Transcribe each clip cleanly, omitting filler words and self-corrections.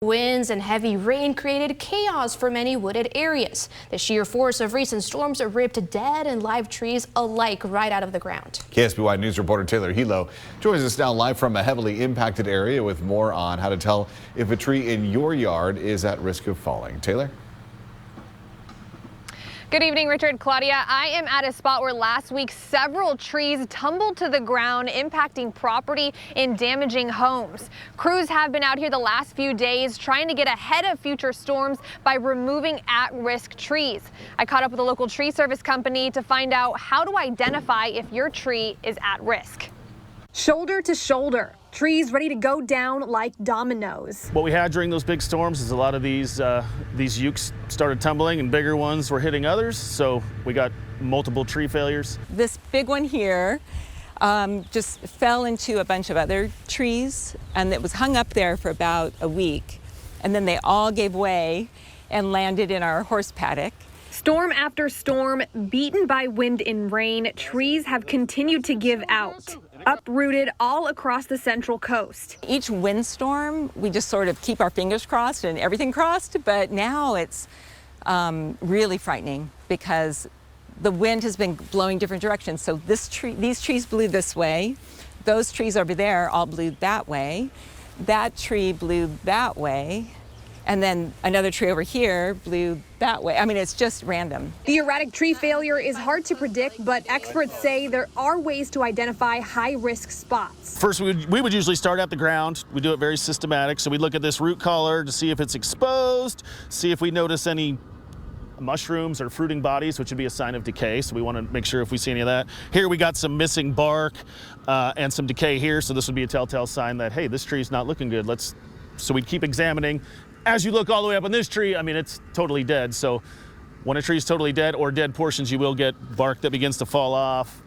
Winds and heavy rain created chaos for many wooded areas. The sheer force of recent storms ripped dead and live trees alike right out of the ground. KSBY News reporter Taylor Hilo joins us now live from a heavily impacted area with more on how to tell if a tree in your yard is at risk of falling. Taylor? Good evening, Richard, Claudia. I am at a spot where last week several trees tumbled to the ground, impacting property and damaging homes. Crews have been out here the last few days trying to get ahead of future storms by removing at-risk trees. I caught up with a local tree service company to find out how to identify if your tree is at risk. Shoulder to shoulder, trees ready to go down like dominoes. What we had during those big storms is a lot of these ukes started tumbling and bigger ones were hitting others, so we got multiple tree failures. This big one here just fell into a bunch of other trees, and it was hung up there for about a week, and then they all gave way and landed in our horse paddock. Storm after storm, beaten by wind and rain, trees have continued to give out, uprooted all across the Central Coast. Each windstorm, we just sort of keep our fingers crossed and everything crossed, but now it's really frightening because the wind has been blowing different directions. So these trees blew this way, those trees over there all blew that way, that tree blew that way, and then another tree over here blew that way. I mean, it's just random. The erratic tree failure is hard to predict, but experts say there are ways to identify high-risk spots. First, we would usually start at the ground. We do it very systematic. So we look at this root collar to see if it's exposed, see if we notice any mushrooms or fruiting bodies, which would be a sign of decay. So we want to make sure if we see any of that. Here we got some missing bark and some decay here. So this would be a telltale sign that, hey, this tree's not looking good. So we'd keep examining. As you look all the way up on this tree, I mean, it's totally dead. So when a tree is totally dead or dead portions, you will get bark that begins to fall off.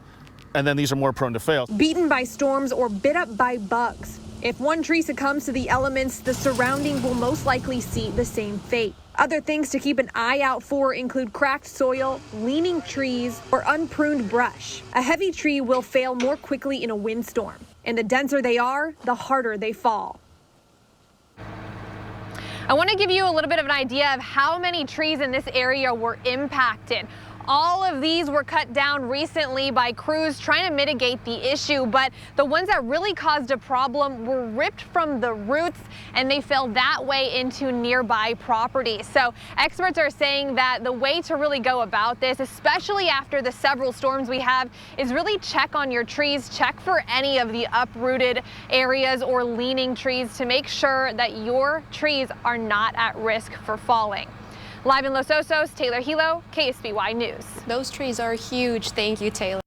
And then these are more prone to fail. Beaten by storms or bit up by bugs. If one tree succumbs to the elements, the surrounding will most likely see the same fate. Other things to keep an eye out for include cracked soil, leaning trees, or unpruned brush. A heavy tree will fail more quickly in a windstorm. And the denser they are, the harder they fall. I want to give you a little bit of an idea of how many trees in this area were impacted. All of these were cut down recently by crews trying to mitigate the issue, but the ones that really caused a problem were ripped from the roots and they fell that way into nearby property. So experts are saying that the way to really go about this, especially after the several storms we have, is really check on your trees, check for any of the uprooted areas or leaning trees to make sure that your trees are not at risk for falling. Live in Los Osos, Taylor Hilo, KSBY News. Those trees are huge. Thank you, Taylor.